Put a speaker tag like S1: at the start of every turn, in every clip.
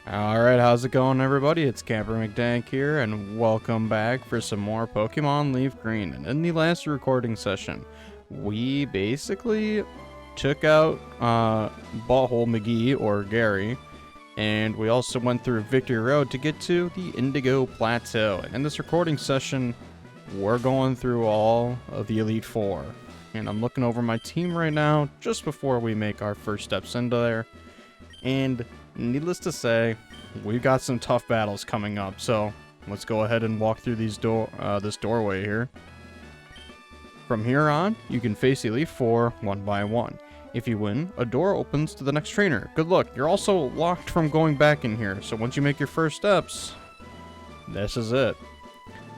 S1: Alright, how's it going, everybody? It's Camper McDank here, and welcome back for some more Pokemon LeafGreen. And in the last recording session, we basically took out Butthole McGee, or Gary, and we also went through Victory Road to get to the Indigo Plateau. And in this recording session, we're going through all of the Elite Four. And I'm looking over my team right now, just before we make our first steps into there. And needless to say, we've got some tough battles coming up, so let's go ahead and walk through this doorway here. From here on, you can face Elite Four one by one. If you win, a door opens to the next trainer. Good luck. You're also locked from going back in here, so once you make your first steps, this is it.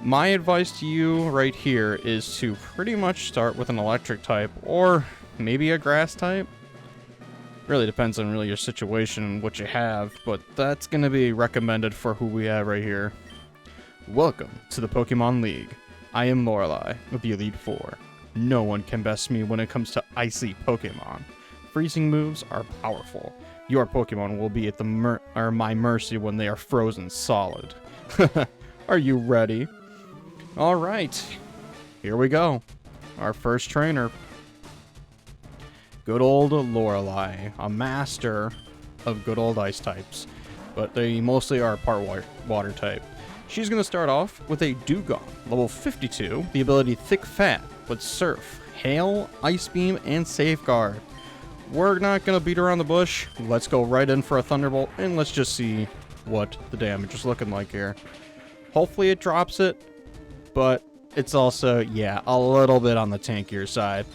S1: My advice to you right here is to pretty much start with an electric type, or maybe a grass type. Really depends on your situation and what you have, but that's going to be recommended for who we have right here. Welcome to the Pokemon League. I am Lorelei of the Elite Four. No one can best me when it comes to icy Pokemon. Freezing moves are powerful. Your Pokemon will be at my mercy when they are frozen solid. Are you ready? Alright, here we go. Our first trainer. Good old Lorelei, a master of good old ice types, but they mostly are part water type. She's going to start off with a Dugong, level 52, the ability Thick Fat, with Surf, Hail, Ice Beam, and Safeguard. We're not going to beat around the bush. Let's go right in for a Thunderbolt, and let's just see what the damage is looking like here. Hopefully it drops it, but it's also, yeah, a little bit on the tankier side.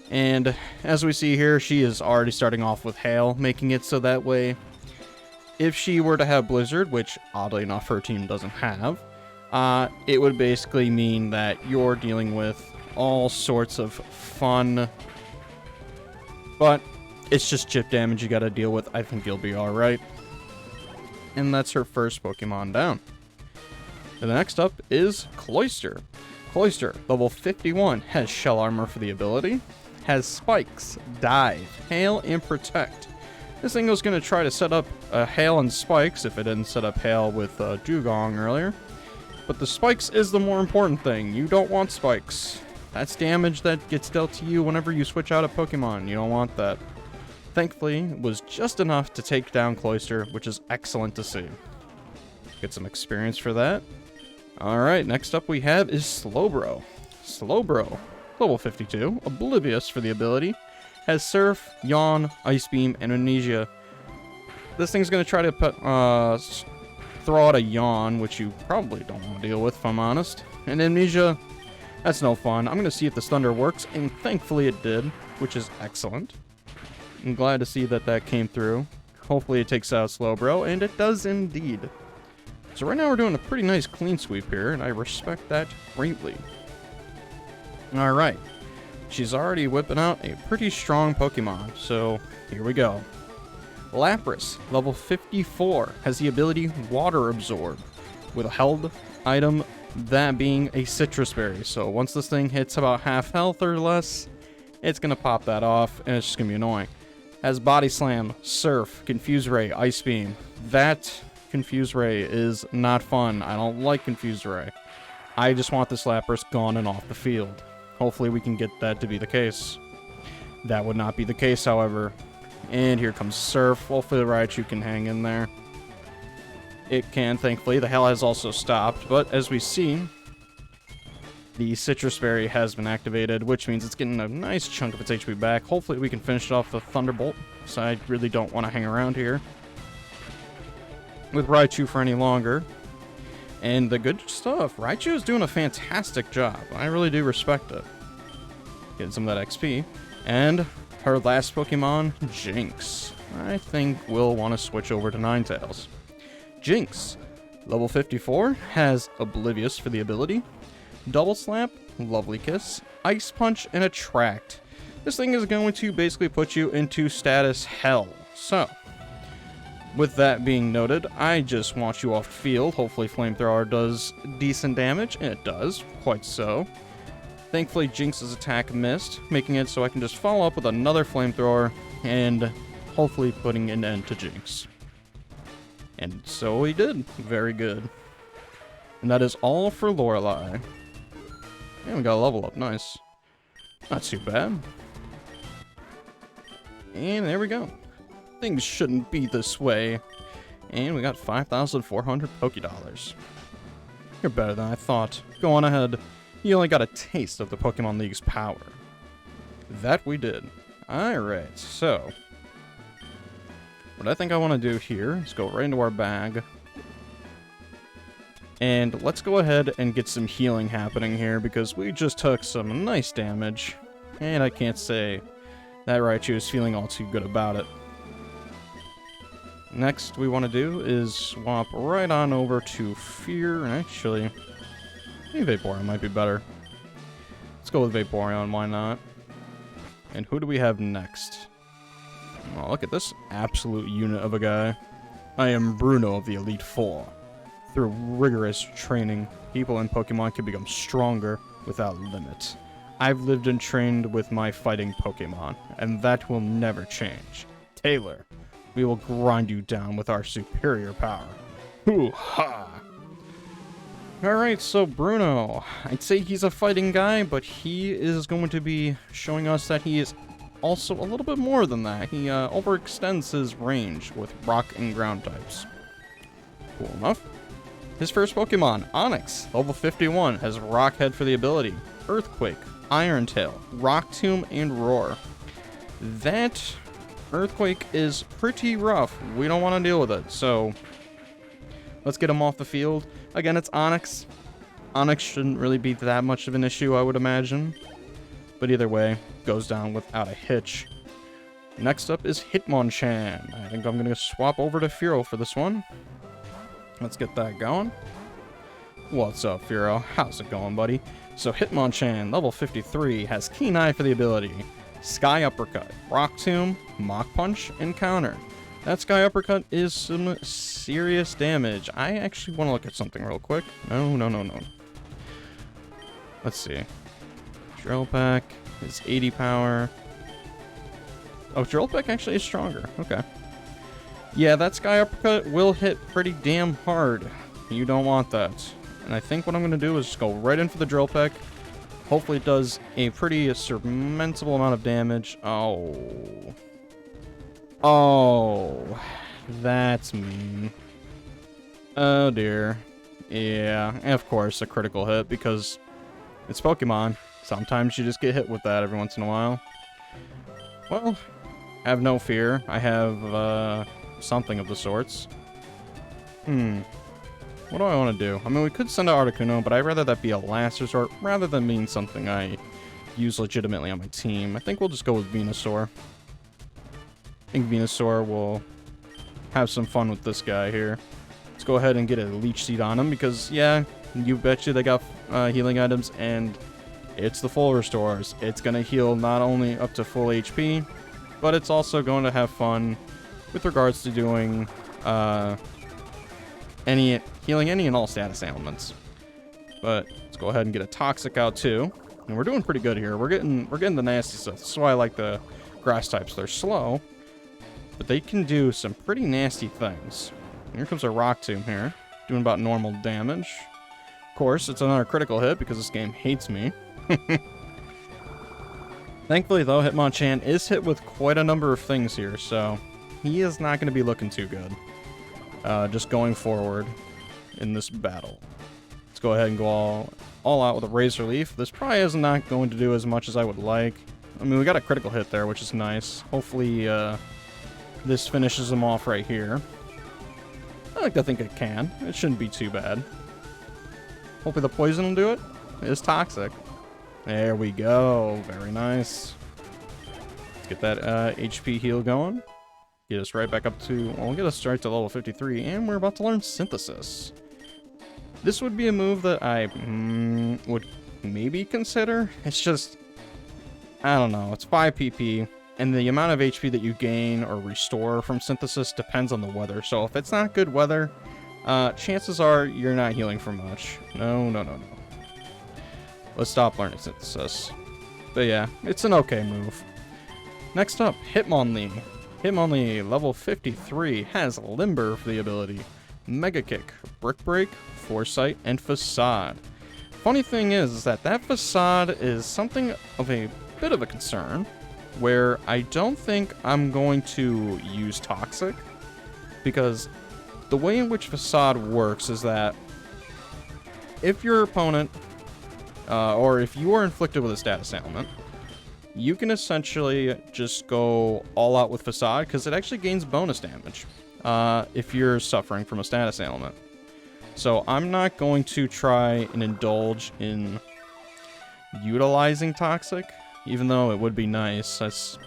S1: And as we see here, she is already starting off with Hail, making it so that way, if she were to have Blizzard, which oddly enough her team doesn't have, it would basically mean that you're dealing with all sorts of fun, but it's just chip damage you gotta deal with. I think you'll be alright. And that's her first Pokemon down. And the next up is Cloyster. Cloyster, level 51, has Shell Armor for the ability, has Spikes, Dive, Hail, and Protect. This thing was going to try to set up Hail and Spikes if it didn't set up Hail with Dugong earlier. But the Spikes is the more important thing. You don't want Spikes. That's damage that gets dealt to you whenever you switch out a Pokemon. You don't want that. Thankfully, it was just enough to take down Cloyster, which is excellent to see. Get some experience for that. Alright, next up we have is Slowbro. Slowbro, level 52, Oblivious for the ability, has Surf, Yawn, Ice Beam, and Amnesia. This thing's going to try to throw out a Yawn, which you probably don't want to deal with, if I'm honest. And Amnesia, that's no fun. I'm going to see if this Thunder works, and thankfully it did, which is excellent. I'm glad to see that that came through. Hopefully it takes out Slowbro, and it does indeed. So right now we're doing a pretty nice clean sweep here, and I respect that greatly. Alright, she's already whipping out a pretty strong Pokemon, so here we go. Lapras, level 54, has the ability Water Absorb, with a held item, that being a Citrus Berry. So once this thing hits about half health or less, it's going to pop that off, and it's just going to be annoying. Has Body Slam, Surf, Confuse Ray, Ice Beam. That Confuse Ray is not fun. I don't like Confuse Ray. I just want this Lapras gone and off the field. Hopefully we can get that to be the case. That would not be the case, however. And here comes Surf. Hopefully the Raichu can hang in there. It can, thankfully. The Hail has also stopped, but as we see, the Citrus Berry has been activated, which means it's getting a nice chunk of its HP back. Hopefully we can finish it off with Thunderbolt, so I really don't want to hang around here with Raichu for any longer. And the good stuff, Raichu is doing a fantastic job. I really do respect it. Getting some of that XP. And her last Pokemon, Jinx. I think we'll want to switch over to Ninetales. Jinx, level 54, has Oblivious for the ability, Double Slap, Lovely Kiss, Ice Punch, and Attract. This thing is going to basically put you into status Hell. So, with that being noted, I just want you off field. Hopefully Flamethrower does decent damage, and it does, quite so. Thankfully Jinx's attack missed, making it so I can just follow up with another Flamethrower, and hopefully putting an end to Jinx. And so he did. Very good. And that is all for Lorelei. And we got a level up. Nice. Not too bad. And there we go. Things shouldn't be this way. And we got 5,400 Pokédollars. You're better than I thought. Go on ahead. You only got a taste of the Pokemon League's power. That we did. Alright, so what I think I want to do here is go right into our bag. And let's go ahead and get some healing happening here, because we just took some nice damage. And I can't say that Raichu is feeling all too good about it. Next we want to do is swap right on over to Fear. Actually, maybe Vaporeon might be better. Let's go with Vaporeon, why not? And who do we have next? Oh, look at this absolute unit of a guy. I am Bruno of the Elite Four. Through rigorous training, people in Pokemon can become stronger without limit. I've lived and trained with my fighting Pokemon, and that will never change. Taylor, we will grind you down with our superior power. Hoo-ha! Alright, so Bruno. I'd say he's a fighting guy, but he is going to be showing us that he is also a little bit more than that. He overextends his range with rock and ground types. Cool enough. His first Pokemon, Onix, level 51, has Rock Head for the ability, Earthquake, Iron Tail, Rock Tomb, and Roar. That Earthquake is pretty rough. We don't want to deal with it, so let's get him off the field. Again, it's Onix. Onix shouldn't really be that much of an issue, I would imagine. But either way, goes down without a hitch. Next up is Hitmonchan. I think I'm going to swap over to Furo for this one. Let's get that going. What's up, Furo? How's it going, buddy? So Hitmonchan, level 53, has Keen Eye for the ability, Sky Uppercut, Rock Tomb, Mach Punch, and Counter. That Sky Uppercut is some serious damage. I actually want to look at something real quick. No. Let's see. Drill Peck is 80 power. Oh, Drill Peck actually is stronger. Okay. Yeah, that Sky Uppercut will hit pretty damn hard. You don't want that. And I think what I'm going to do is just go right in for the Drill Peck. Hopefully it does a pretty surmountable amount of damage. Oh, that's mean. Oh dear. Yeah, of course, a critical hit, because it's Pokemon. Sometimes you just get hit with that every once in a while. Well, have no fear. I have something of the sorts. What do I want to do? I mean, we could send out Articuno, but I'd rather that be a last resort rather than being something I use legitimately on my team. I think we'll just go with Venusaur. I think Venusaur will have some fun with this guy here. Let's go ahead and get a Leech Seed on him, because, yeah, you betcha they got healing items, and it's the full restores. It's going to heal not only up to full HP, but it's also going to have fun with regards to doing healing any and all status ailments. But let's go ahead and get a Toxic out too. And we're doing pretty good here. We're getting the nasty stuff. That's why I like the grass types. They're slow, but they can do some pretty nasty things. Here comes a Rock Tomb here, doing about normal damage. Of course, it's another critical hit because this game hates me. Thankfully, though, Hitmonchan is hit with quite a number of things here, so he is not going to be looking too good. Just going forward in this battle. Let's go ahead and go all out with a Razor Leaf. This probably is not going to do as much as I would like. I mean, we got a critical hit there, which is nice. Hopefully, this finishes him off right here. I like to think it can. It shouldn't be too bad. Hopefully the poison will do it. It is toxic. There we go. Very nice. Let's get that HP heal going. Get us right back up to... Well, we'll get us right to level 53, and we're about to learn Synthesis. This would be a move that I would maybe consider. It's just... I don't know. It's 5 PP, and the amount of HP that you gain or restore from Synthesis depends on the weather. So if it's not good weather, chances are you're not healing for much. No. Let's stop learning Synthesis. But yeah, it's an okay move. Next up, Hitmonlee. Hitmonlee, level 53, has Limber for the ability Mega Kick, Brick Break, Foresight, and Facade. Funny thing is that Facade is something of a bit of a concern, where I don't think I'm going to use Toxic, because the way in which Facade works is that if your opponent, or if you are inflicted with a status ailment, you can essentially just go all out with Facade, because it actually gains bonus damage if you're suffering from a status ailment. So I'm not going to try and indulge in utilizing Toxic, even though it would be nice. That's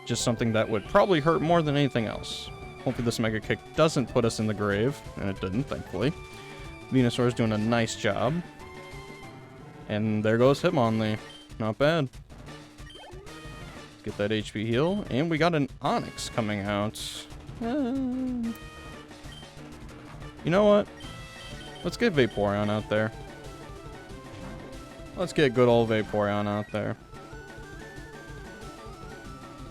S1: just something that would probably hurt more than anything else. Hopefully this Mega Kick doesn't put us in the grave, and it didn't, thankfully. Venusaur's doing a nice job. And there goes Hitmonlee. Not bad. Get that HP heal, and we got an Onyx coming out. You know what? Let's get Vaporeon out there. Let's get good old Vaporeon out there.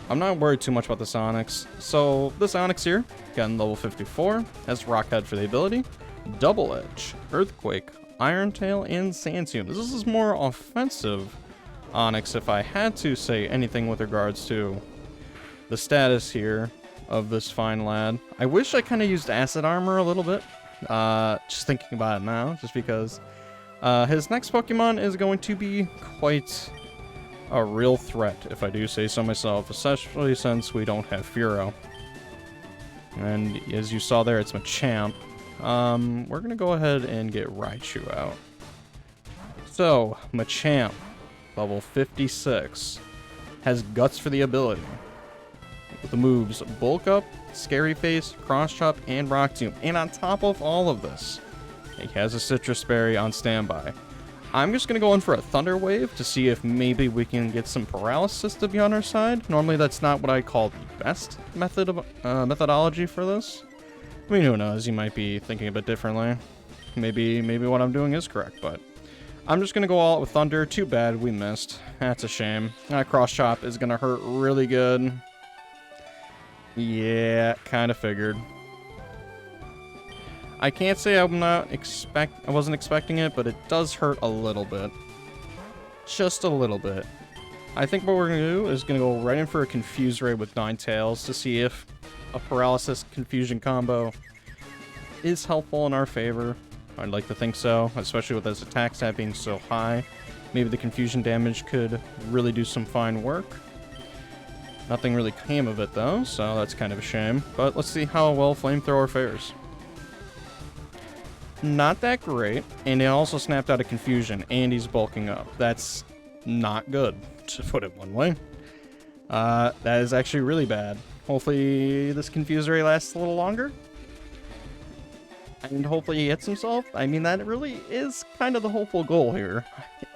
S1: I'm not worried too much about this Onyx. So, this Onyx here, getting level 54, has Rock Head for the ability, Double Edge, Earthquake, Iron Tail, and Sandstone. This is more offensive Onyx, if I had to say anything with regards to the status here of this fine lad. I wish I kind of used Acid Armor a little bit, just thinking about it now, just because his next Pokemon is going to be quite a real threat, if I do say so myself, especially since we don't have Furo. And as you saw there, it's Machamp. We're gonna go ahead and get Raichu out. So, Machamp, level 56, has Guts for the ability. With the moves Bulk Up, Scary Face, Cross Chop, and Rock Tomb. And on top of all of this, he has a Citrus Berry on standby. I'm just going to go in for a Thunder Wave to see if maybe we can get some Paralysis to be on our side. Normally that's not what I call the best methodology for this. I mean, who knows, you might be thinking a bit differently. Maybe what I'm doing is correct, but I'm just going to go all out with Thunder. Too bad we missed. That's a shame. That Cross Chop is going to hurt really good. Yeah, kind of figured. I can't say I wasn't expecting it, but it does hurt a little bit. Just a little bit. I think what we're going to do is going to go right in for a Confuse Ray with Ninetales to see if a Paralysis Confusion combo is helpful in our favor. I'd like to think so, especially with his attack stat being so high. Maybe the Confusion damage could really do some fine work. Nothing really came of it though, so that's kind of a shame. But let's see how well Flamethrower fares. Not that great, and it also snapped out of Confusion, and he's bulking up. That's not good, to put it one way. That is actually really bad. Hopefully this Confuse Ray lasts a little longer. And hopefully he hits himself. I mean, that really is kind of the hopeful goal here.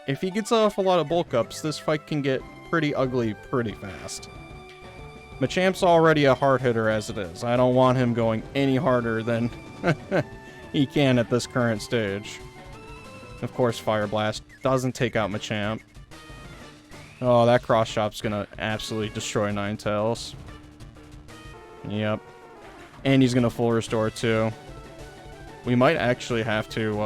S1: If he gets off a lot of bulk ups, this fight can get pretty ugly pretty fast. Machamp's already a hard hitter as it is. I don't want him going any harder than he can at this current stage. Of course, Fire Blast doesn't take out Machamp. Oh, that Cross Chop's gonna absolutely destroy Ninetales. Yep. And he's gonna full restore too. We might actually have to,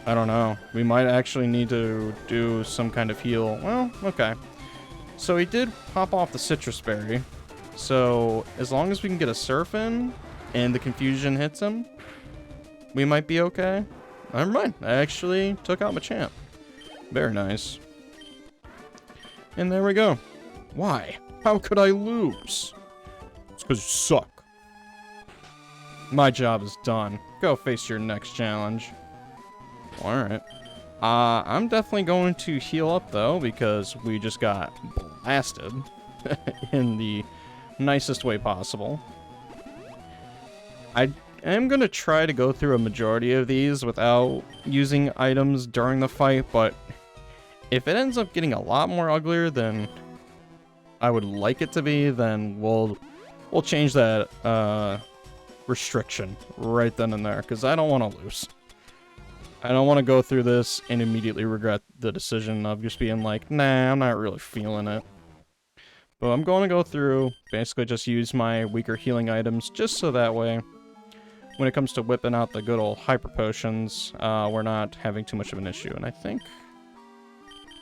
S1: I don't know. We might actually need to do some kind of heal. Well, okay. So he did pop off the Citrus Berry. So as long as we can get a Surf in, and the Confusion hits him, we might be okay. Never mind. I actually took out Machamp. Very nice. And there we go. Why? How could I lose? It's because you suck. My job is done. Go face your next challenge. Alright. I'm definitely going to heal up, though, because we just got blasted in the nicest way possible. I am going to try to go through a majority of these without using items during the fight, but if it ends up getting a lot more uglier than I would like it to be, then we'll change that restriction right then and there, because I don't want to lose. I don't want to go through this and immediately regret the decision of just being like, nah, I'm not really feeling it. But I'm going to go through, basically just use my weaker healing items, just so that way, when it comes to whipping out the good old hyper potions, we're not having too much of an issue. And I think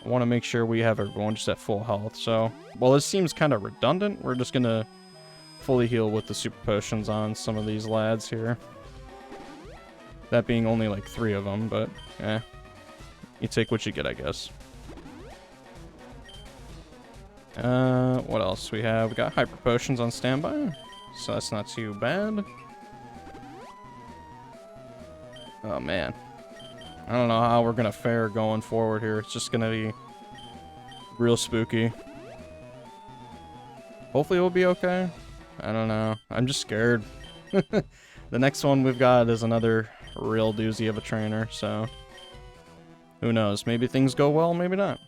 S1: I want to make sure we have everyone just at full health. So, while this seems kind of redundant, we're just going to fully heal with the super potions on some of these lads here. That being only like 3 of them, but you take what you get, I guess. What else we have? We got hyper potions on standby, so that's not too bad. Oh man, I don't know how we're gonna fare going forward here. It's just gonna be real spooky. Hopefully it'll be okay. I don't know. I'm just scared. The next one we've got is another real doozy of a trainer, so who knows? Maybe things go well, maybe not.